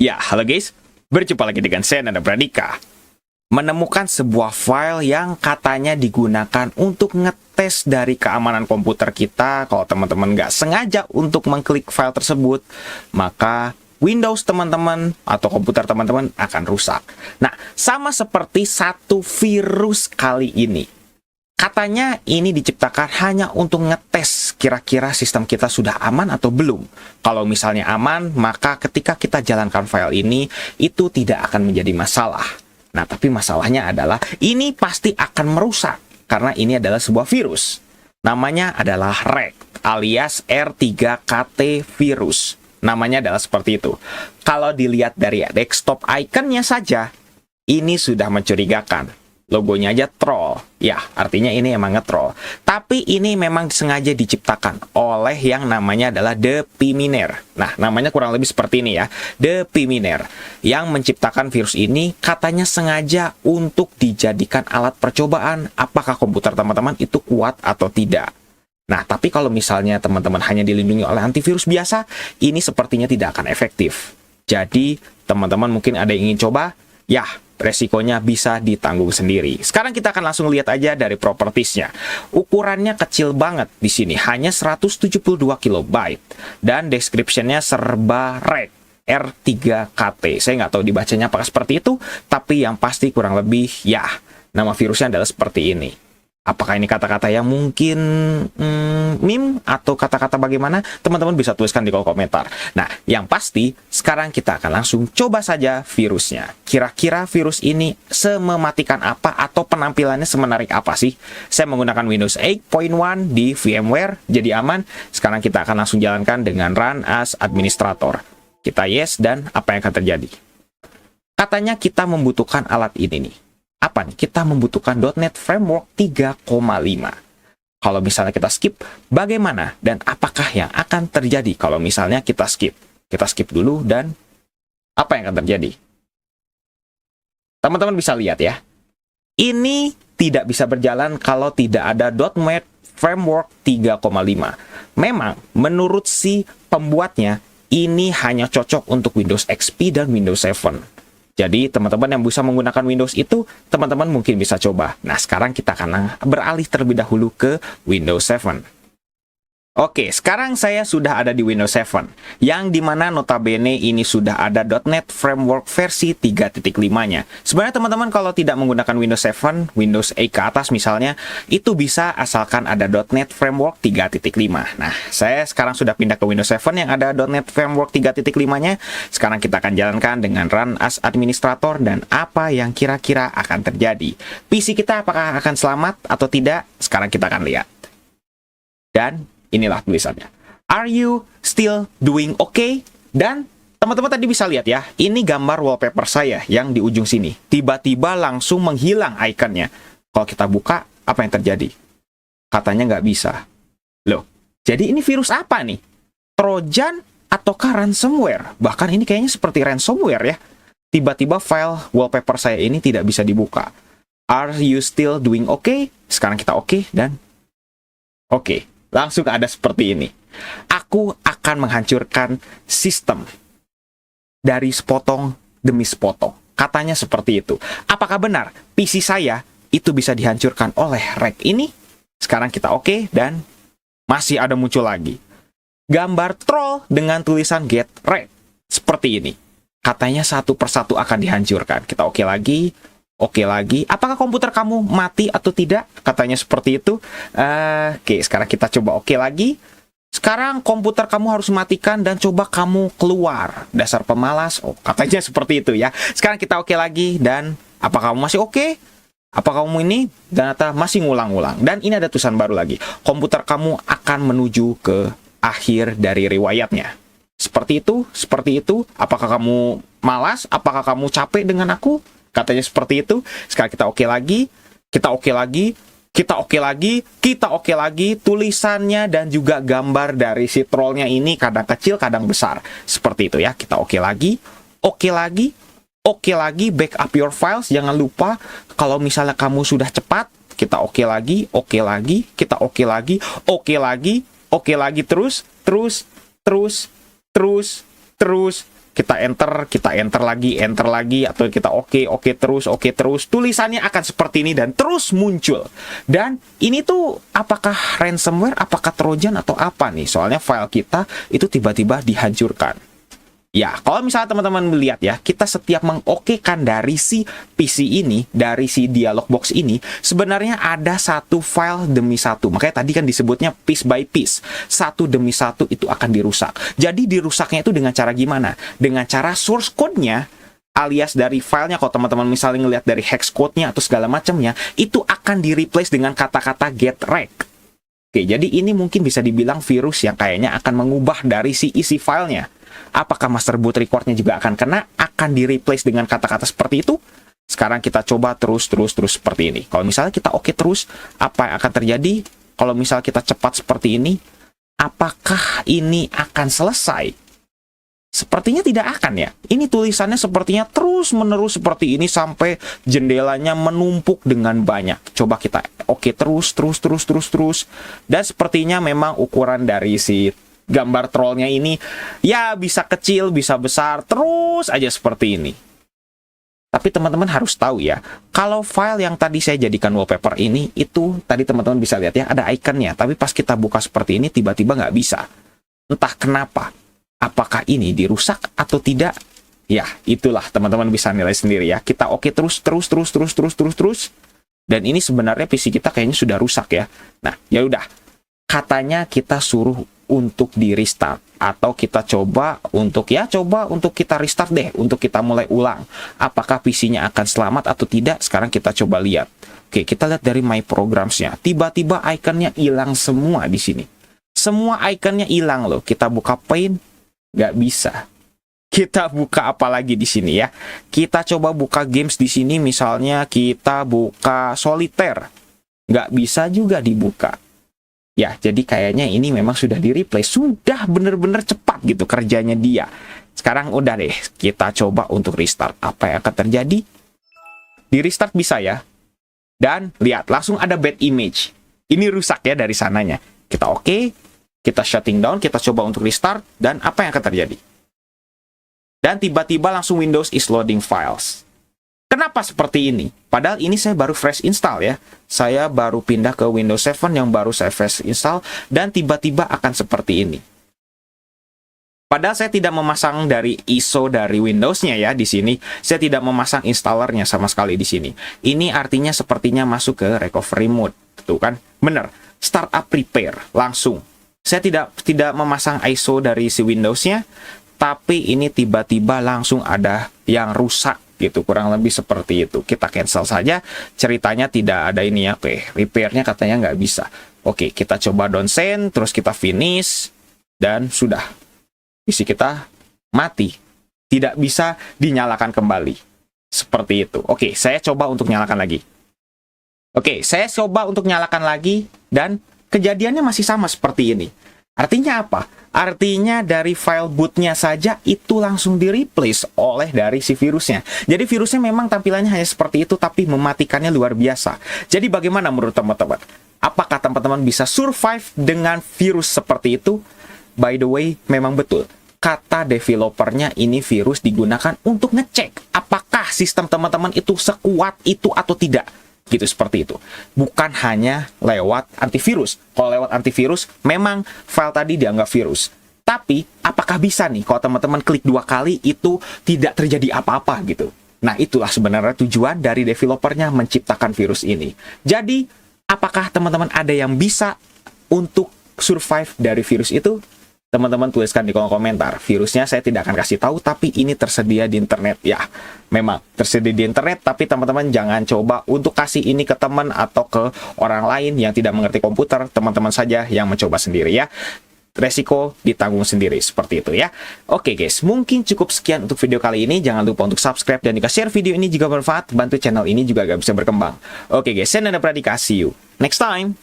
Ya, halo guys. Berjumpa lagi dengan saya, Nanda Pradika. Menemukan sebuah file yang katanya digunakan untuk ngetes dari keamanan komputer kita. Kalau teman-teman nggak sengaja untuk mengklik file tersebut, maka Windows teman-teman atau komputer teman-teman akan rusak. Nah, sama seperti satu virus kali ini. Katanya ini diciptakan hanya untuk ngetes kira-kira sistem kita sudah aman atau belum. Kalau misalnya aman, maka ketika kita jalankan file ini, itu tidak akan menjadi masalah. Nah, tapi masalahnya adalah ini pasti akan merusak, karena ini adalah sebuah virus. Namanya adalah REC, alias R3KT virus. Namanya adalah seperti itu. Kalau dilihat dari desktop iconnya saja, ini sudah mencurigakan. Logonya aja troll. Ya, artinya ini emang nge-troll. Tapi ini memang sengaja diciptakan oleh yang namanya adalah The Piminer. Nah, namanya kurang lebih seperti ini ya. The Piminer. Yang menciptakan virus ini katanya sengaja untuk dijadikan alat percobaan apakah komputer teman-teman itu kuat atau tidak. Nah, tapi kalau misalnya teman-teman hanya dilindungi oleh antivirus biasa, ini sepertinya tidak akan efektif. Jadi, teman-teman mungkin ada yang ingin coba, ya, resikonya bisa ditanggung sendiri. Sekarang kita akan langsung lihat aja dari propertiesnya. Ukurannya kecil banget di sini, hanya 172 KB. Dan description-nya serba REC, R3KT. Saya nggak tahu dibacanya apakah seperti itu, tapi yang pasti kurang lebih, ya, nama virusnya adalah seperti ini. Apakah ini kata-kata yang mungkin meme atau kata-kata bagaimana? Teman-teman bisa tuliskan di kolom komentar. Nah, yang pasti sekarang kita akan langsung coba saja virusnya. Kira-kira virus ini semematikan apa atau penampilannya semenarik apa sih? Saya menggunakan Windows 8.1 di VMware, jadi aman. Sekarang kita akan langsung jalankan dengan run as administrator. Kita yes, dan apa yang akan terjadi? Katanya kita membutuhkan alat ini nih. Apa nih? Kita membutuhkan .NET Framework 3,5. Kalau misalnya kita skip, bagaimana dan apakah yang akan terjadi kalau misalnya kita skip? Kita skip dulu dan apa yang akan terjadi? Teman-teman bisa lihat ya. Ini tidak bisa berjalan kalau tidak ada .NET Framework 3,5. Memang menurut si pembuatnya, ini hanya cocok untuk Windows XP dan Windows 7. Jadi, teman-teman yang bisa menggunakan Windows itu, teman-teman mungkin bisa coba. Nah, sekarang kita akan beralih terlebih dahulu ke Windows 7. Oke, sekarang saya sudah ada di Windows 7, yang dimana notabene ini sudah ada .NET Framework versi 3.5-nya. Sebenarnya teman-teman kalau tidak menggunakan Windows 7, Windows 8 ke atas misalnya, itu bisa asalkan ada .NET Framework 3.5. Nah, saya sekarang sudah pindah ke Windows 7 yang ada .NET Framework 3.5-nya. Sekarang kita akan jalankan dengan run as administrator dan apa yang kira-kira akan terjadi. PC kita apakah akan selamat atau tidak? Sekarang kita akan lihat. Dan inilah tulisannya. Are you still doing okay? Dan teman-teman tadi bisa lihat ya, ini gambar wallpaper saya yang di ujung sini. Tiba-tiba langsung menghilang ikonnya. Kalau kita buka, apa yang terjadi? Katanya nggak bisa. Loh, jadi ini virus apa nih? Trojan ataukah ransomware? Bahkan ini kayaknya seperti ransomware ya. Tiba-tiba file wallpaper saya ini tidak bisa dibuka. Are you still doing okay? Sekarang kita oke dan oke. Langsung ada seperti ini. Aku akan menghancurkan sistem dari sepotong demi sepotong. Katanya seperti itu. Apakah benar PC saya itu bisa dihancurkan oleh REC ini? Sekarang kita oke dan masih ada muncul lagi. Gambar troll dengan tulisan get REC. Seperti ini. Katanya satu persatu akan dihancurkan. Kita oke lagi. Oke lagi, apakah komputer kamu mati atau tidak? Katanya seperti itu. Oke, sekarang kita coba oke lagi. Sekarang komputer kamu harus matikan dan coba kamu keluar. Dasar pemalas. Oh, katanya seperti itu ya. Sekarang kita oke lagi dan apakah kamu masih oke? Apakah kamu ini? Ternyata masih ngulang-ngulang. Dan ini ada tulisan baru lagi. Komputer kamu akan menuju ke akhir dari riwayatnya. Seperti itu, seperti itu. Apakah kamu malas? Apakah kamu capek dengan aku? Katanya seperti itu. Sekarang kita oke lagi. Kita oke lagi. Kita oke lagi. Kita oke lagi. Tulisannya dan juga gambar dari si trollnya ini kadang kecil, kadang besar. Seperti itu ya. Kita oke lagi. Oke lagi. Oke lagi. Backup your files. Jangan lupa kalau misalnya kamu sudah cepat. Kita oke lagi. Oke lagi. Kita oke lagi. Oke lagi. Oke lagi. Terus. kita enter lagi, atau kita oke terus, tulisannya akan seperti ini dan terus muncul. Dan ini tuh apakah ransomware, apakah trojan atau apa nih? Soalnya file kita itu tiba-tiba dihancurkan. Ya, kalau misalnya teman-teman melihat ya, kita setiap mengokekan dari si PC ini, dari si dialog box ini, sebenarnya ada satu file demi satu. Makanya tadi kan disebutnya piece by piece. Satu demi satu itu akan dirusak. Jadi dirusaknya itu dengan cara gimana? Dengan cara source code-nya, alias dari filenya, kalau teman-teman misalnya ngelihat dari hex code-nya atau segala macamnya, itu akan di-replace dengan kata-kata get wrecked. Oke, jadi ini mungkin bisa dibilang virus yang kayaknya akan mengubah dari si isi filenya. Apakah master boot record-nya juga akan kena? Akan di-replace dengan kata-kata seperti itu? Sekarang kita coba terus seperti ini. Kalau misalnya kita oke terus, apa yang akan terjadi? Kalau misalnya kita cepat seperti ini, apakah ini akan selesai? Sepertinya tidak akan ya. Ini tulisannya sepertinya terus-menerus seperti ini sampai jendelanya menumpuk dengan banyak. Coba kita oke terus. Dan sepertinya memang ukuran dari si gambar trollnya ini ya bisa kecil, bisa besar, terus aja seperti ini. Tapi teman-teman harus tahu ya, kalau file yang tadi saya jadikan wallpaper ini, itu tadi teman-teman bisa lihat ya, ada ikonnya. Tapi pas kita buka seperti ini, tiba-tiba nggak bisa. Entah kenapa. Apakah ini dirusak atau tidak? Ya, itulah teman-teman bisa nilai sendiri ya. Kita oke terus. Dan ini sebenarnya PC kita kayaknya sudah rusak ya. Nah, ya udah. Katanya kita suruh untuk di restart, atau kita coba untuk kita restart deh, untuk kita mulai ulang. Apakah PC-nya akan selamat atau tidak? Sekarang kita coba lihat. Oke, kita lihat dari my programs-nya. Tiba-tiba ikonnya hilang semua di sini. Semua ikonnya hilang loh. Kita buka Paint, nggak bisa. Kita buka apa lagi di sini ya? Kita coba buka games di sini, misalnya kita buka Solitaire, nggak bisa juga dibuka. Ya, jadi kayaknya ini memang sudah di-replace. Sudah bener-bener cepat gitu kerjanya dia. Sekarang udah deh, kita coba untuk restart. Apa yang akan terjadi? Di restart bisa ya. Dan lihat, langsung ada bad image. Ini rusak ya dari sananya. Kita oke, kita shutting down, kita coba untuk restart. Dan apa yang akan terjadi? Dan tiba-tiba langsung Windows is loading files. Kenapa seperti ini? Padahal ini saya baru fresh install ya. Saya baru pindah ke Windows 7 yang baru saya fresh install, dan tiba-tiba akan seperti ini. Padahal saya tidak memasang dari ISO dari Windows-nya ya di sini. Saya tidak memasang installernya sama sekali di sini. Ini artinya sepertinya masuk ke recovery mode. Tuh kan? Bener. Startup prepare langsung. Saya tidak memasang ISO dari si Windows-nya, tapi ini tiba-tiba langsung ada yang rusak. Gitu, kurang lebih seperti itu. Kita cancel saja, ceritanya tidak ada ini ya. Oke, repairnya katanya nggak bisa. Oke, kita coba down send, terus kita finish, dan sudah. PC kita mati, tidak bisa dinyalakan kembali. Seperti itu. Oke, saya coba untuk nyalakan lagi. Oke, saya coba untuk nyalakan lagi, dan kejadiannya masih sama seperti ini. Artinya apa? Artinya dari file bootnya saja itu langsung di-replace oleh dari si virusnya. Jadi virusnya memang tampilannya hanya seperti itu, tapi mematikannya luar biasa. Jadi bagaimana menurut teman-teman? Apakah teman-teman bisa survive dengan virus seperti itu? By the way, memang betul. Kata developernya, ini virus digunakan untuk ngecek apakah sistem teman-teman itu sekuat itu atau tidak. Gitu, seperti itu. Bukan hanya lewat antivirus. Kalau lewat antivirus, memang file tadi dianggap virus. Tapi, apakah bisa nih kalau teman-teman klik 2 kali itu tidak terjadi apa-apa gitu? Nah, itulah sebenarnya tujuan dari developernya menciptakan virus ini. Jadi, apakah teman-teman ada yang bisa untuk survive dari virus itu? Teman-teman tuliskan di kolom komentar. Virusnya saya tidak akan kasih tahu, tapi ini tersedia di internet. Ya, memang tersedia di internet, tapi teman-teman jangan coba untuk kasih ini ke teman atau ke orang lain yang tidak mengerti komputer. Teman-teman saja yang mencoba sendiri ya. Resiko ditanggung sendiri, seperti itu ya. Oke guys, mungkin cukup sekian untuk video kali ini. Jangan lupa untuk subscribe dan juga share video ini jika bermanfaat. Bantu channel ini juga agak bisa berkembang. Oke guys, saya Nanda Pradika, see you next time.